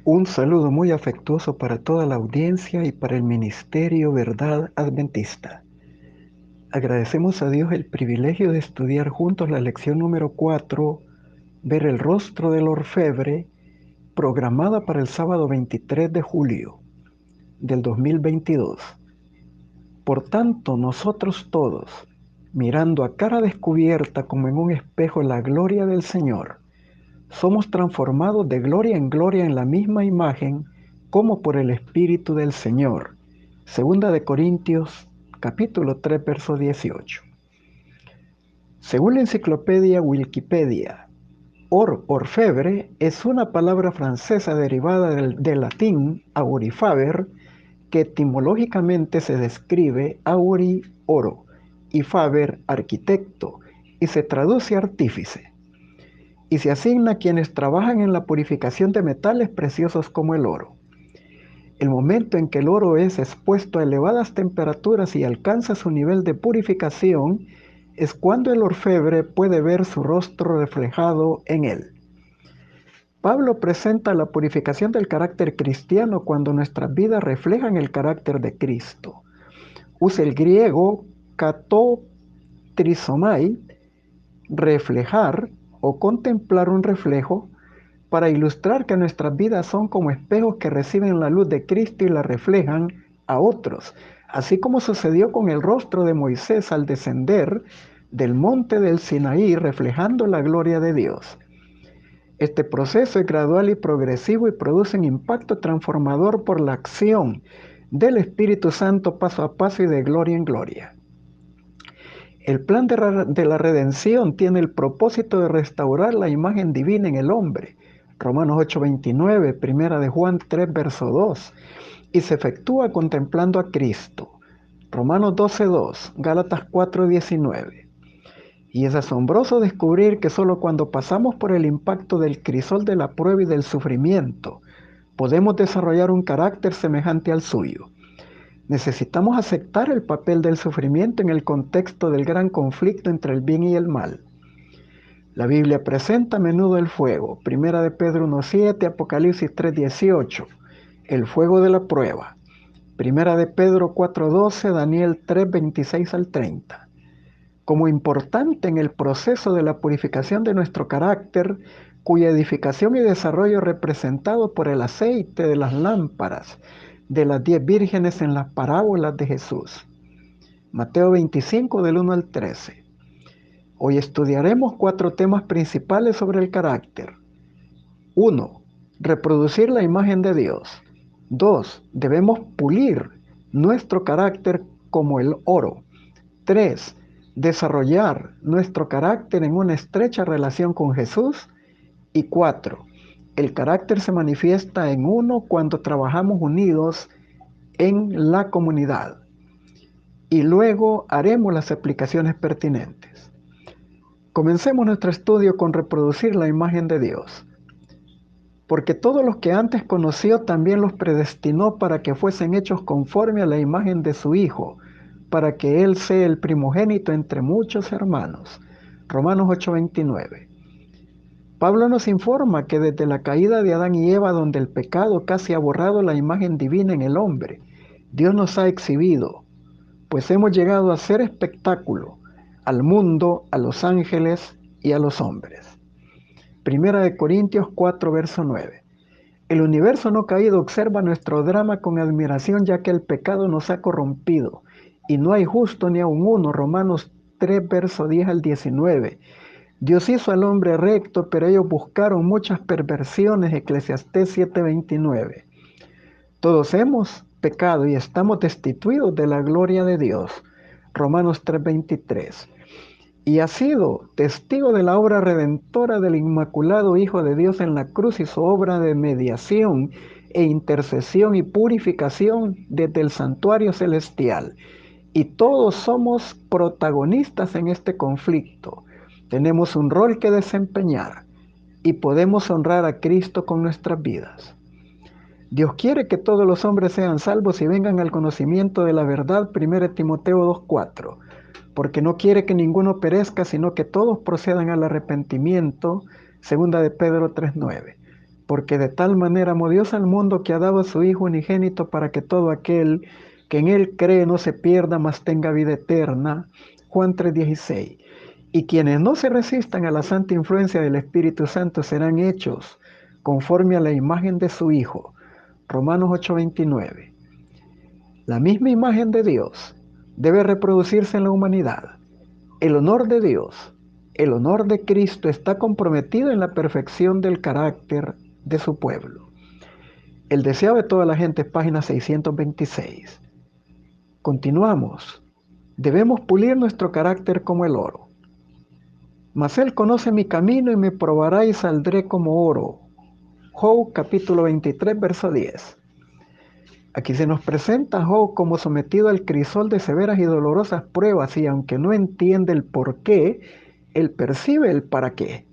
Un saludo muy afectuoso para toda la audiencia y para el Ministerio Verdad Adventista. Agradecemos a Dios el privilegio de estudiar juntos la lección número 4, Ver el rostro del orfebre, programada para el sábado 23 de julio del 2022. Por tanto, nosotros todos, mirando a cara descubierta como en un espejo la gloria del Señor, somos transformados de gloria en la misma imagen como por el Espíritu del Señor. Segunda de Corintios, capítulo 3, verso 18. Según la enciclopedia Wikipedia, orfebre es una palabra francesa derivada del latín aurifaber, que etimológicamente se describe auri, oro, y faber, arquitecto, y se traduce artífice, y se asigna a quienes trabajan en la purificación de metales preciosos como el oro. El momento en que el oro es expuesto a elevadas temperaturas y alcanza su nivel de purificación es cuando el orfebre puede ver su rostro reflejado en él. Pablo presenta la purificación del carácter cristiano cuando nuestras vidas reflejan el carácter de Cristo. Usa el griego katotrisomai, reflejar o contemplar un reflejo, para ilustrar que nuestras vidas son como espejos que reciben la luz de Cristo y la reflejan a otros, así como sucedió con el rostro de Moisés al descender del monte del Sinaí reflejando la gloria de Dios. Este proceso es gradual y progresivo y produce un impacto transformador por la acción del Espíritu Santo paso a paso y de gloria en gloria. El plan de la redención tiene el propósito de restaurar la imagen divina en el hombre. Romanos 8:29, Primera de Juan 3, verso 2, y se efectúa contemplando a Cristo. Romanos 12:2, Gálatas 4:19. Y es asombroso descubrir que solo cuando pasamos por el impacto del crisol de la prueba y del sufrimiento, podemos desarrollar un carácter semejante al suyo. Necesitamos aceptar el papel del sufrimiento en el contexto del gran conflicto entre el bien y el mal. La Biblia presenta a menudo el fuego, Primera de Pedro 1:7, Apocalipsis 3:18, el fuego de la prueba, Primera de Pedro 4:12, Daniel 3:26 al 30. Como importante en el proceso de la purificación de nuestro carácter, cuya edificación y desarrollo representado por el aceite de las lámparas de las 10 vírgenes en las parábolas de Jesús. Mateo 25 del 1 al 13. Hoy estudiaremos 4 temas principales sobre el carácter. 1. Reproducir la imagen de Dios. 2. Debemos pulir nuestro carácter como el oro. 3. Desarrollar nuestro carácter en una estrecha relación con Jesús. Y 4. El carácter se manifiesta en uno cuando trabajamos unidos en la comunidad. Y luego haremos las aplicaciones pertinentes. Comencemos nuestro estudio con reproducir la imagen de Dios. Porque todos los que antes conoció también los predestinó para que fuesen hechos conforme a la imagen de su Hijo, para que Él sea el primogénito entre muchos hermanos. Romanos 8:29. Pablo nos informa que desde la caída de Adán y Eva, donde el pecado casi ha borrado la imagen divina en el hombre, Dios nos ha exhibido, pues hemos llegado a ser espectáculo al mundo, a los ángeles y a los hombres. Primera de Corintios 4, verso 9. El universo no caído observa nuestro drama con admiración, ya que el pecado nos ha corrompido y no hay justo ni aun uno. Romanos 3, verso 10 al 19. Dios hizo al hombre recto, pero ellos buscaron muchas perversiones. Eclesiastés 7:29. Todos hemos pecado y estamos destituidos de la gloria de Dios. Romanos 3:23. Y ha sido testigo de la obra redentora del Inmaculado Hijo de Dios en la cruz y su obra de mediación e intercesión y purificación desde el santuario celestial. Y todos somos protagonistas en este conflicto. Tenemos un rol que desempeñar y podemos honrar a Cristo con nuestras vidas. Dios quiere que todos los hombres sean salvos y vengan al conocimiento de la verdad. 1 Timoteo 2:4. Porque no quiere que ninguno perezca, sino que todos procedan al arrepentimiento. 2 de Pedro 3:9. Porque de tal manera amó Dios al mundo que ha dado a su Hijo unigénito para que todo aquel que en Él cree no se pierda, mas tenga vida eterna. Juan 3:16. Y quienes no se resistan a la santa influencia del Espíritu Santo serán hechos conforme a la imagen de su Hijo. Romanos 8:29. La misma imagen de Dios debe reproducirse en la humanidad. El honor de Dios, el honor de Cristo está comprometido en la perfección del carácter de su pueblo. El deseo de toda la gente, página 626. Continuamos. Debemos pulir nuestro carácter como el oro. Mas Él conoce mi camino y me probará y saldré como oro. Job capítulo 23, verso 10. Aquí se nos presenta a Job como sometido al crisol de severas y dolorosas pruebas, y aunque no entiende el por qué, él percibe el para qué.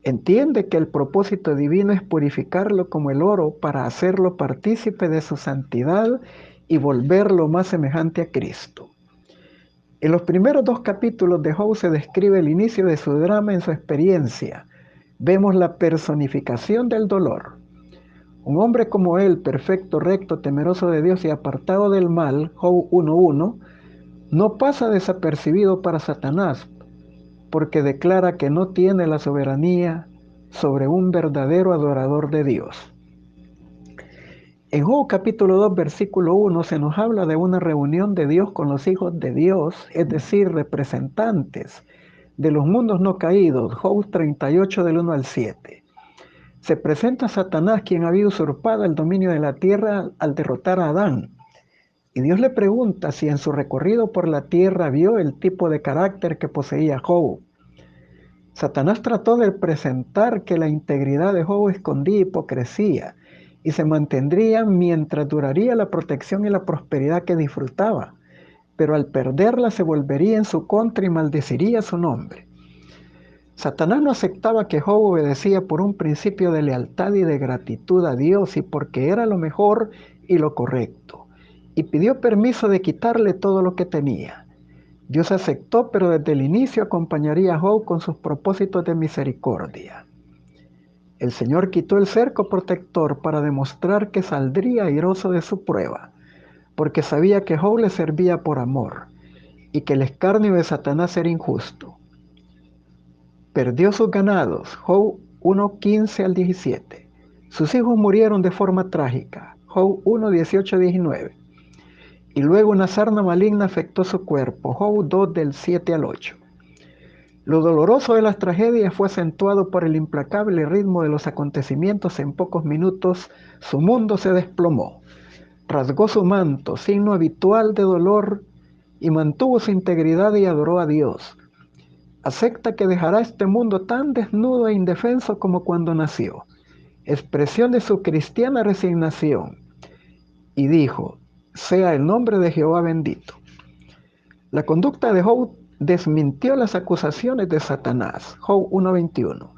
Entiende que el propósito divino es purificarlo como el oro para hacerlo partícipe de su santidad y volverlo más semejante a Cristo. En los primeros 2 capítulos de Job se describe el inicio de su drama en su experiencia. Vemos la personificación del dolor. Un hombre como él, perfecto, recto, temeroso de Dios y apartado del mal, Job 1:1, no pasa desapercibido para Satanás, porque declara que no tiene la soberanía sobre un verdadero adorador de Dios. En Job capítulo 2, versículo 1, se nos habla de una reunión de Dios con los hijos de Dios, es decir, representantes de los mundos no caídos. Job 38, del 1 al 7. Se presenta a Satanás, quien había usurpado el dominio de la tierra al derrotar a Adán. Y Dios le pregunta si en su recorrido por la tierra vio el tipo de carácter que poseía Job. Satanás trató de presentar que la integridad de Job escondía hipocresía y se mantendría mientras duraría la protección y la prosperidad que disfrutaba, pero al perderla se volvería en su contra y maldeciría su nombre. Satanás no aceptaba que Job obedecía por un principio de lealtad y de gratitud a Dios y porque era lo mejor y lo correcto, y pidió permiso de quitarle todo lo que tenía. Dios aceptó, pero desde el inicio acompañaría a Job con sus propósitos de misericordia. El Señor quitó el cerco protector para demostrar que saldría airoso de su prueba, porque sabía que Job le servía por amor y que el escarnio de Satanás era injusto. Perdió sus ganados, Job 1:15 al 17. Sus hijos murieron de forma trágica, Job 1:18-19. Y luego una sarna maligna afectó su cuerpo, Job 2 del 7 al 8. Lo doloroso de las tragedias fue acentuado por el implacable ritmo de los acontecimientos. En pocos minutos su mundo se desplomó. Rasgó su manto, signo habitual de dolor, y mantuvo su integridad y adoró a Dios. Acepta que dejará este mundo tan desnudo e indefenso como cuando nació, expresión de su cristiana resignación, y dijo: sea el nombre de Jehová bendito. La conducta de Job desmintió las acusaciones de Satanás. Job 1:21.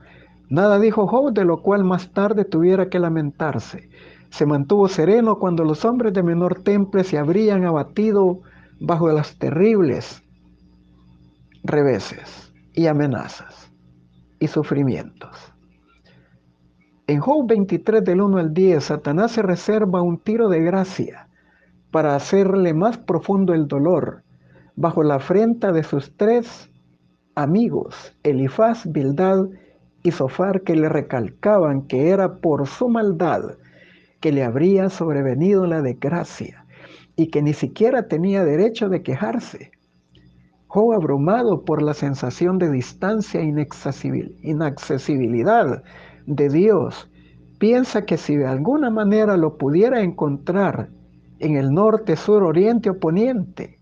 Nada dijo Job de lo cual más tarde tuviera que lamentarse. Se mantuvo sereno cuando los hombres de menor temple se habrían abatido bajo las terribles reveses y amenazas y sufrimientos. En Job 23 del 1 al 10, Satanás se reserva un tiro de gracia para hacerle más profundo el dolor, bajo la afrenta de sus 3 amigos, Elifaz, Bildad y Zofar, que le recalcaban que era por su maldad que le habría sobrevenido la desgracia y que ni siquiera tenía derecho de quejarse. Job, abrumado por la sensación de distancia e inaccesibilidad de Dios, piensa que si de alguna manera lo pudiera encontrar en el norte, sur, oriente o poniente,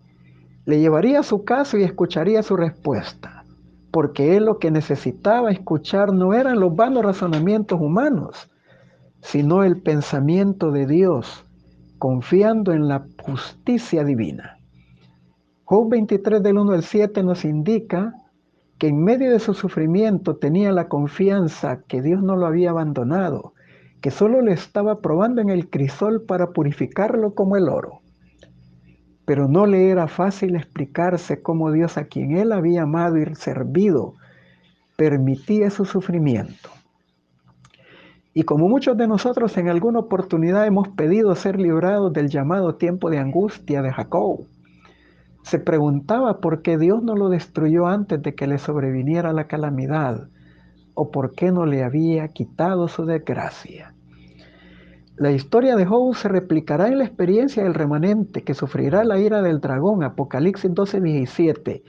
le llevaría su caso y escucharía su respuesta, porque él lo que necesitaba escuchar no eran los vanos razonamientos humanos, sino el pensamiento de Dios, confiando en la justicia divina. Job 23 del 1 al 7 nos indica que en medio de su sufrimiento tenía la confianza que Dios no lo había abandonado, que solo le estaba probando en el crisol para purificarlo como el oro. Pero no le era fácil explicarse cómo Dios, a quien él había amado y servido, permitía su sufrimiento. Y como muchos de nosotros en alguna oportunidad hemos pedido ser librados del llamado tiempo de angustia de Jacob, se preguntaba por qué Dios no lo destruyó antes de que le sobreviniera la calamidad, o por qué no le había quitado su desgracia. La historia de Job se replicará en la experiencia del remanente que sufrirá la ira del dragón, Apocalipsis 12:17,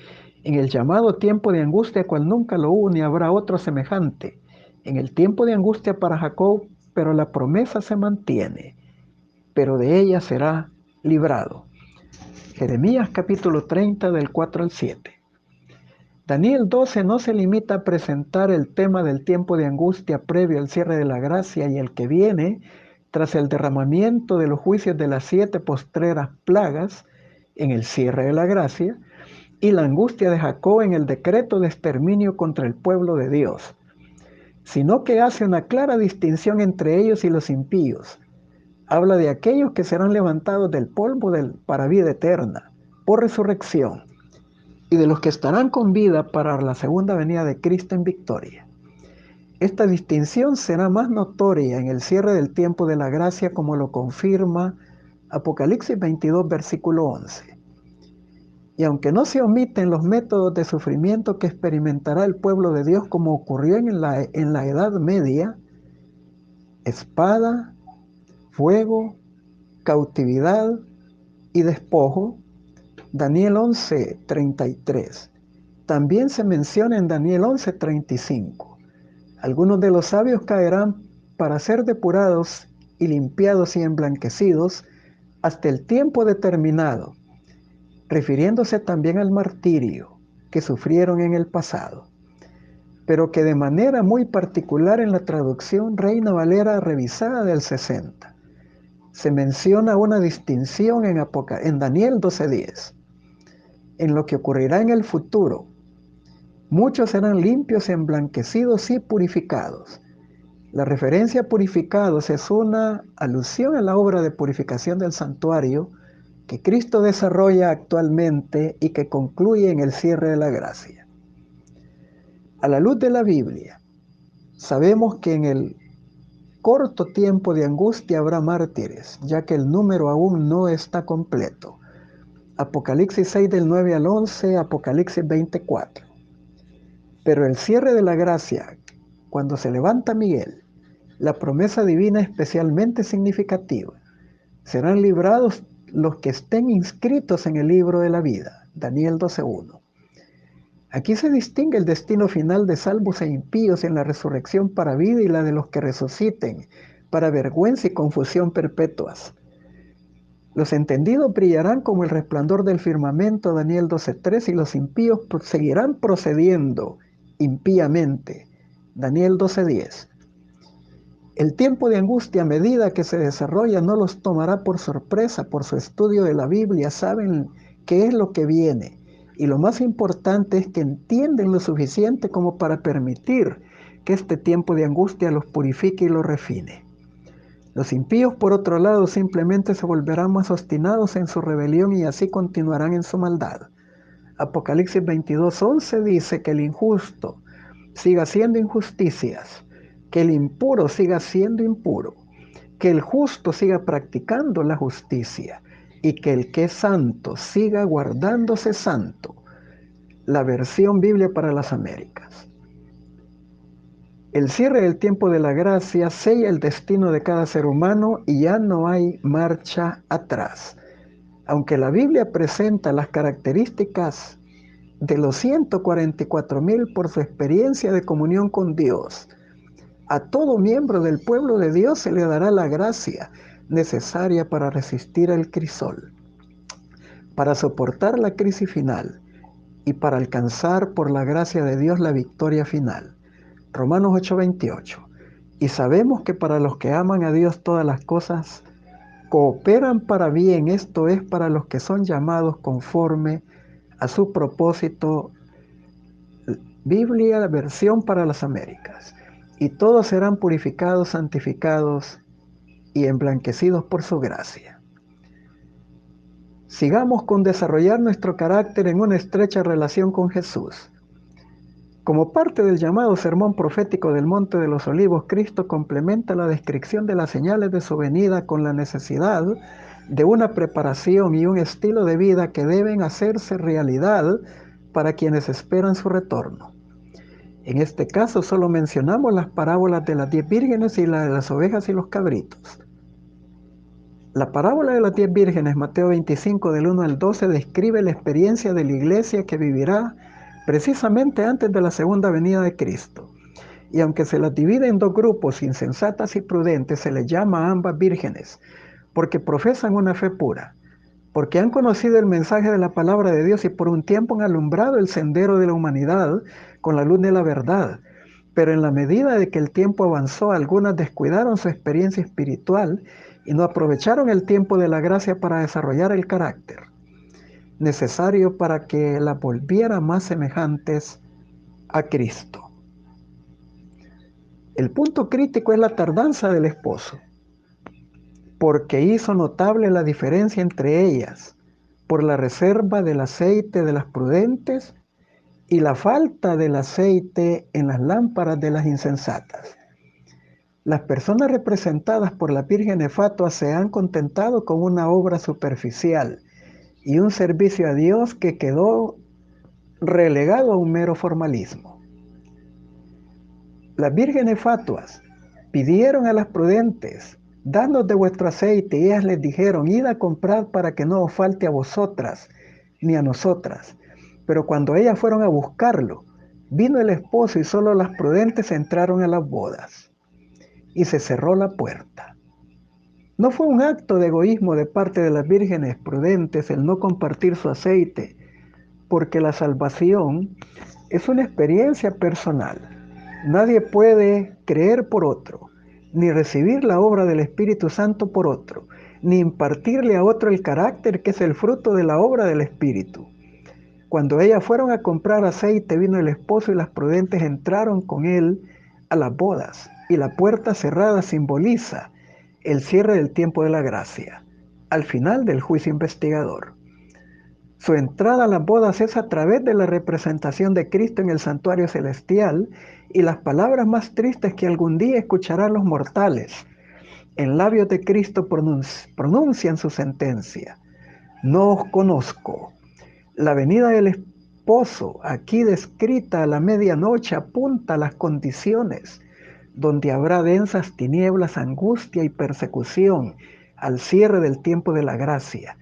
en el llamado tiempo de angustia cual nunca lo hubo ni habrá otro semejante. En el tiempo de angustia para Jacob, pero la promesa se mantiene, pero de ella será librado. Jeremías capítulo 30 del 4 al 7. Daniel 12 no se limita a presentar el tema del tiempo de angustia previo al cierre de la gracia y el que viene tras el derramamiento de los juicios de las 7 postreras plagas en el cierre de la gracia y la angustia de Jacob en el decreto de exterminio contra el pueblo de Dios, sino que hace una clara distinción entre ellos y los impíos. Habla de aquellos que serán levantados del polvo para vida eterna, por resurrección, y de los que estarán con vida para la segunda venida de Cristo en victoria. Esta distinción será más notoria en el cierre del tiempo de la gracia, como lo confirma Apocalipsis 22, versículo 11. Y aunque no se omiten los métodos de sufrimiento que experimentará el pueblo de Dios, como ocurrió en la Edad Media, espada, fuego, cautividad y despojo, Daniel 11:33. También se menciona en Daniel 11:35. Algunos de los sabios caerán para ser depurados y limpiados y emblanquecidos hasta el tiempo determinado, refiriéndose también al martirio que sufrieron en el pasado, pero que de manera muy particular en la traducción Reina Valera revisada del 60. Se menciona una distinción en Daniel 12:10. En lo que ocurrirá en el futuro, muchos serán limpios, emblanquecidos y purificados. La referencia a purificados es una alusión a la obra de purificación del santuario que Cristo desarrolla actualmente y que concluye en el cierre de la gracia. A la luz de la Biblia, sabemos que en el corto tiempo de angustia habrá mártires, ya que el número aún no está completo. Apocalipsis 6 del 9 al 11, Apocalipsis 24. Pero el cierre de la gracia, cuando se levanta Miguel, la promesa divina especialmente significativa. Serán librados los que estén inscritos en el libro de la vida. Daniel 12:1. Aquí se distingue el destino final de salvos e impíos en la resurrección para vida y la de los que resuciten para vergüenza y confusión perpetuas. Los entendidos brillarán como el resplandor del firmamento, Daniel 12:3, y los impíos seguirán procediendo impíamente, Daniel 12:10. El tiempo de angustia a medida que se desarrolla no los tomará por sorpresa. Por su estudio de la Biblia saben qué es lo que viene, y lo más importante es que entienden lo suficiente como para permitir que este tiempo de angustia los purifique y los refine. Los impíos, por otro lado, simplemente se volverán más obstinados en su rebelión y así continuarán en su maldad. Apocalipsis 22:11 dice que el injusto siga haciendo injusticias, que el impuro siga siendo impuro, que el justo siga practicando la justicia y que el que es santo siga guardándose santo. La versión Biblia para las Américas. El cierre del tiempo de la gracia sella el destino de cada ser humano y ya no hay marcha atrás. Aunque la Biblia presenta las características de los 144,000 por su experiencia de comunión con Dios, a todo miembro del pueblo de Dios se le dará la gracia necesaria para resistir al crisol, para soportar la crisis final y para alcanzar por la gracia de Dios la victoria final. Romanos 8:28. Y sabemos que para los que aman a Dios todas las cosas cooperan para bien, esto es, para los que son llamados conforme a su propósito. Biblia, la versión para las Américas. Y todos serán purificados, santificados y emblanquecidos por su gracia. Sigamos con desarrollar nuestro carácter en una estrecha relación con Jesús. Como parte del llamado sermón profético del Monte de los Olivos, Cristo complementa la descripción de las señales de su venida con la necesidad de una preparación y un estilo de vida que deben hacerse realidad para quienes esperan su retorno. En este caso solo mencionamos las parábolas de las 10 vírgenes y la de las ovejas y los cabritos. La parábola de las 10 vírgenes, Mateo 25, del 1 al 12, describe la experiencia de la iglesia que vivirá precisamente antes de la segunda venida de Cristo. Y aunque se las divide en dos grupos, insensatas y prudentes, se les llama a ambas vírgenes, porque profesan una fe pura, porque han conocido el mensaje de la palabra de Dios y por un tiempo han alumbrado el sendero de la humanidad con la luz de la verdad. Pero en la medida de que el tiempo avanzó, algunas descuidaron su experiencia espiritual y no aprovecharon el tiempo de la gracia para desarrollar el carácter necesario para que las volviera más semejantes a Cristo. El punto crítico es la tardanza del esposo, porque hizo notable la diferencia entre ellas por la reserva del aceite de las prudentes y la falta del aceite en las lámparas de las insensatas. Las personas representadas por las vírgenes fatuas se han contentado con una obra superficial y un servicio a Dios que quedó relegado a un mero formalismo. Las vírgenes fatuas pidieron a las prudentes: danos de vuestro aceite, y ellas les dijeron: id a comprar para que no os falte a vosotras ni a nosotras. Pero cuando ellas fueron a buscarlo, vino el esposo y solo las prudentes entraron a las bodas y se cerró la puerta. No fue un acto de egoísmo de parte de las vírgenes prudentes el no compartir su aceite, porque la salvación es una experiencia personal. Nadie puede creer por otro, ni recibir la obra del Espíritu Santo por otro, ni impartirle a otro el carácter que es el fruto de la obra del Espíritu. Cuando ellas fueron a comprar aceite, vino el esposo y las prudentes entraron con él a las bodas, y la puerta cerrada simboliza el cierre del tiempo de la gracia, al final del juicio investigador. Su entrada a las bodas es a través de la representación de Cristo en el santuario celestial y las palabras más tristes que algún día escucharán los mortales. En labios de Cristo pronuncian su sentencia: no os conozco. La venida del esposo, aquí descrita a la medianoche, apunta a las condiciones donde habrá densas tinieblas, angustia y persecución al cierre del tiempo de la gracia.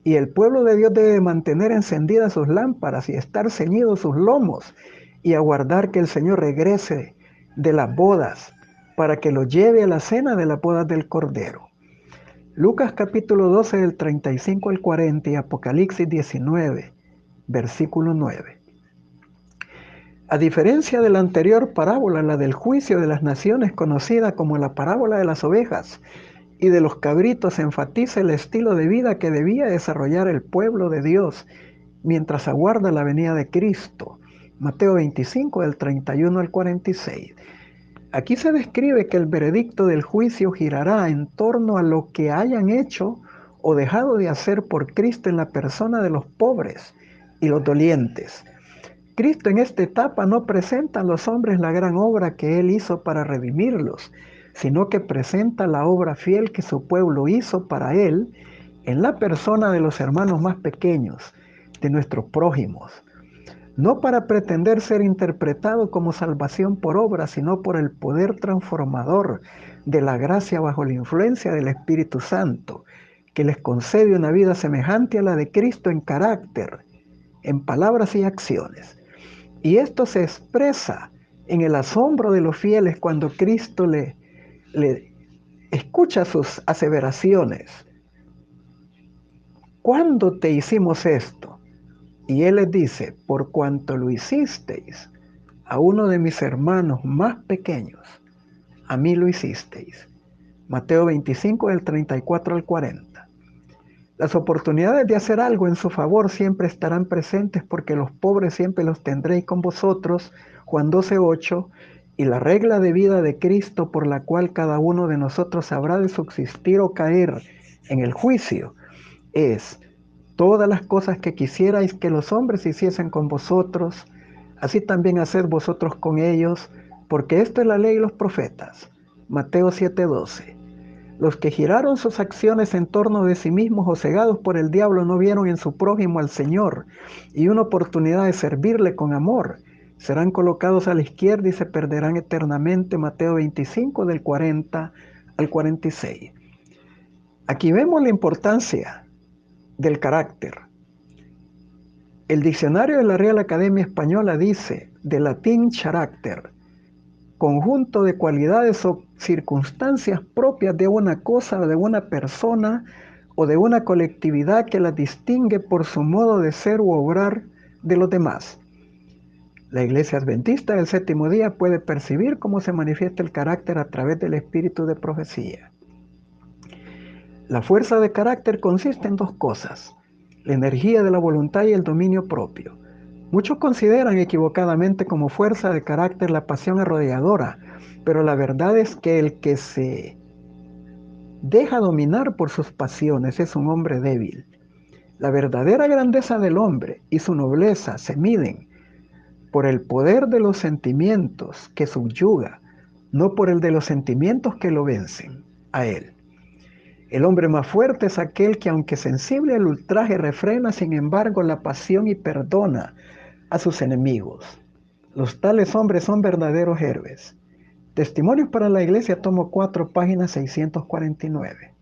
Y el pueblo de Dios debe mantener encendidas sus lámparas y estar ceñidos sus lomos y aguardar que el Señor regrese de las bodas para que lo lleve a la cena de las bodas del Cordero. Lucas capítulo 12 del 35 al 40 y Apocalipsis 19, versículo 9. A diferencia de la anterior parábola, la del juicio de las naciones, conocida como la parábola de las ovejas y de los cabritos, enfatiza el estilo de vida que debía desarrollar el pueblo de Dios mientras aguarda la venida de Cristo. Mateo 25 del 31 al 46. Aquí se describe que el veredicto del juicio girará en torno a lo que hayan hecho o dejado de hacer por Cristo en la persona de los pobres y los dolientes. Cristo en esta etapa no presenta a los hombres la gran obra que Él hizo para redimirlos, sino que presenta la obra fiel que su pueblo hizo para Él en la persona de los hermanos más pequeños, de nuestros prójimos. No para pretender ser interpretado como salvación por obra, sino por el poder transformador de la gracia bajo la influencia del Espíritu Santo, que les concede una vida semejante a la de Cristo en carácter, en palabras y acciones. Y esto se expresa en el asombro de los fieles cuando Cristo le escucha sus aseveraciones. ¿Cuándo te hicimos esto? Y Él les dice: por cuanto lo hicisteis a uno de mis hermanos más pequeños, a mí lo hicisteis. Mateo 25 del 34 al 40. Las oportunidades de hacer algo en su favor siempre estarán presentes, porque los pobres siempre los tendréis con vosotros, Juan 12:8, y la regla de vida de Cristo por la cual cada uno de nosotros habrá de subsistir o caer en el juicio es: todas las cosas que quisierais que los hombres hiciesen con vosotros, así también haced vosotros con ellos, porque esto es la ley y los profetas. Mateo 7:12. Los que giraron sus acciones en torno de sí mismos o cegados por el diablo no vieron en su prójimo al Señor y una oportunidad de servirle con amor. Serán colocados a la izquierda y se perderán eternamente. Mateo 25 del 40 al 46. Aquí vemos la importancia del carácter. El diccionario de la Real Academia Española dice, de latín character, conjunto de cualidades o circunstancias propias de una cosa o de una persona o de una colectividad que las distingue por su modo de ser u obrar de los demás. La Iglesia Adventista del Séptimo Día puede percibir cómo se manifiesta el carácter a través del espíritu de profecía. La fuerza de carácter consiste en dos cosas: la energía de la voluntad y el dominio propio. Muchos consideran equivocadamente como fuerza de carácter la pasión arrolladora, pero la verdad es que el que se deja dominar por sus pasiones es un hombre débil. La verdadera grandeza del hombre y su nobleza se miden por el poder de los sentimientos que subyuga, no por el de los sentimientos que lo vencen a él. El hombre más fuerte es aquel que, aunque sensible al ultraje, refrena sin embargo la pasión y perdona a sus enemigos. Los tales hombres son verdaderos héroes. Testimonios para la Iglesia, tomo 4, página 649.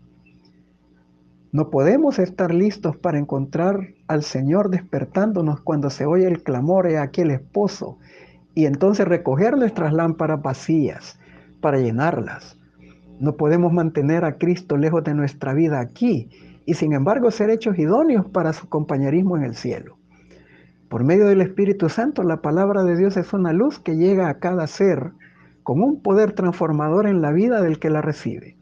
No podemos estar listos para encontrar al Señor despertándonos cuando se oye el clamor de aquel esposo y entonces recoger nuestras lámparas vacías para llenarlas. No podemos mantener a Cristo lejos de nuestra vida aquí y sin embargo ser hechos idóneos para su compañerismo en el cielo. Por medio del Espíritu Santo, la palabra de Dios es una luz que llega a cada ser con un poder transformador en la vida del que la recibe.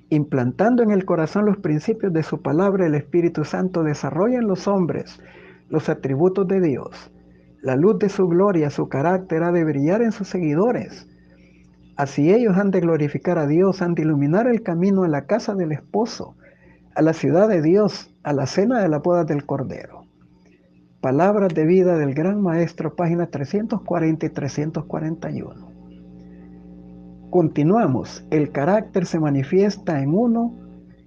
Implantando en el corazón los principios de su palabra, el Espíritu Santo desarrolla en los hombres los atributos de Dios. La luz de su gloria, su carácter, ha de brillar en sus seguidores. Así ellos han de glorificar a Dios, han de iluminar el camino a la casa del esposo, a la ciudad de Dios, a la cena de la boda del Cordero. Palabras de vida del Gran Maestro, páginas 340 y 341. Continuamos. El carácter se manifiesta en uno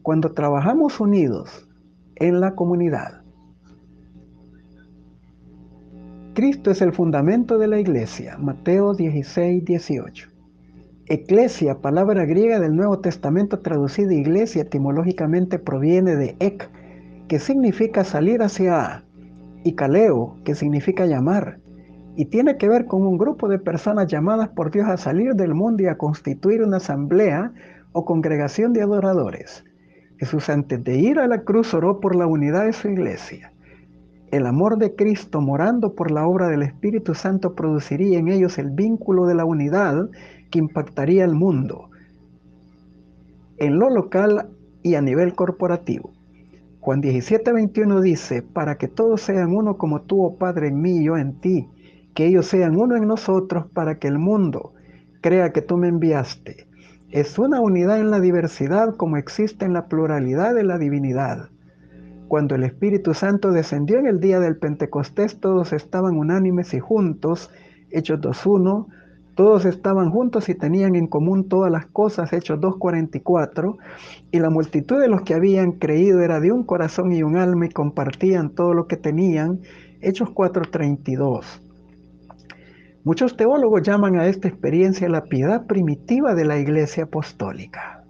cuando trabajamos unidos en la comunidad. Cristo es el fundamento de la iglesia. Mateo 16:18. Eclesia, palabra griega del Nuevo Testamento traducida iglesia, etimológicamente proviene de ek, que significa salir hacia, y kaleo, que significa llamar, y tiene que ver con un grupo de personas llamadas por Dios a salir del mundo y a constituir una asamblea o congregación de adoradores. Jesús, antes de ir a la cruz, oró por la unidad de su iglesia. El amor de Cristo, morando por la obra del Espíritu Santo, produciría en ellos el vínculo de la unidad que impactaría el mundo en lo local y a nivel corporativo. Juan 17:21 dice, para que todos sean uno como tú, oh Padre, en mí y yo en ti, que ellos sean uno en nosotros, para que el mundo crea que tú me enviaste. Es una unidad en la diversidad como existe en la pluralidad de la divinidad. Cuando el Espíritu Santo descendió en el día del Pentecostés, todos estaban unánimes y juntos, Hechos 2:1, todos estaban juntos y tenían en común todas las cosas, Hechos 2:44, y la multitud de los que habían creído era de un corazón y un alma y compartían todo lo que tenían, Hechos 4:32. Muchos teólogos llaman a esta experiencia la piedad primitiva de la Iglesia Apostólica.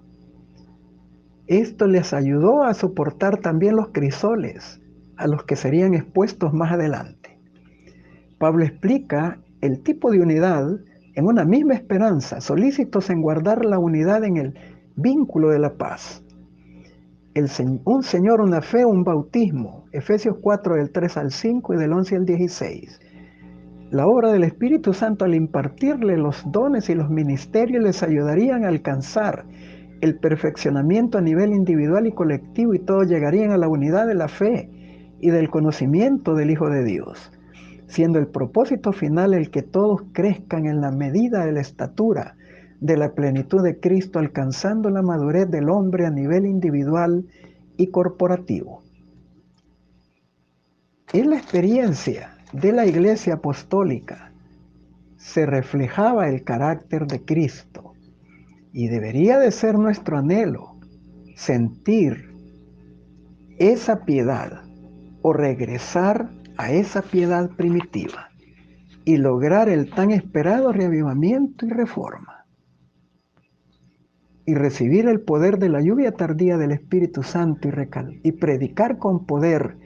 Esto les ayudó a soportar también los crisoles, a los que serían expuestos más adelante. Pablo explica el tipo de unidad en una misma esperanza, solícitos en guardar la unidad en el vínculo de la paz. Un Señor, una fe, un bautismo. Efesios 4, del 3 al 5 y del 11 al 16. La obra del Espíritu Santo, al impartirle los dones y los ministerios, les ayudarían a alcanzar el perfeccionamiento a nivel individual y colectivo, y todos llegarían a la unidad de la fe y del conocimiento del Hijo de Dios, siendo el propósito final el que todos crezcan en la medida de la estatura de la plenitud de Cristo, alcanzando la madurez del hombre a nivel individual y corporativo. Es la experiencia de la Iglesia Apostólica se reflejaba el carácter de Cristo. Y debería de ser nuestro anhelo sentir esa piedad o regresar a esa piedad primitiva y lograr el tan esperado reavivamiento y reforma, y recibir el poder de la lluvia tardía del Espíritu Santo y predicar con poder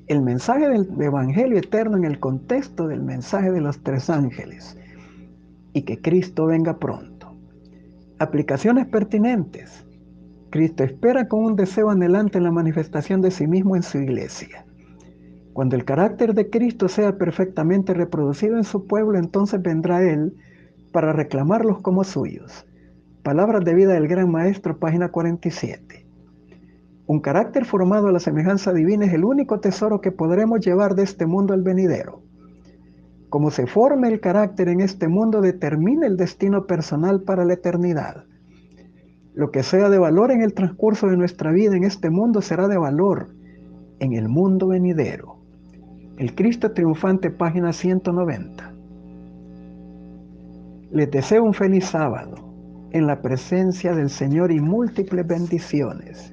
el mensaje del Evangelio eterno en el contexto del mensaje de los 3 ángeles, y que Cristo venga pronto. Aplicaciones pertinentes. Cristo espera con un deseo anhelante la manifestación de sí mismo en su iglesia. Cuando el carácter de Cristo sea perfectamente reproducido en su pueblo, entonces vendrá Él para reclamarlos como suyos. Palabras de vida del Gran Maestro, página 47. Un carácter formado a la semejanza divina es el único tesoro que podremos llevar de este mundo al venidero. Como se forme el carácter en este mundo, determina el destino personal para la eternidad. Lo que sea de valor en el transcurso de nuestra vida en este mundo será de valor en el mundo venidero. El Cristo Triunfante, página 190. Les deseo un feliz sábado en la presencia del Señor y múltiples bendiciones.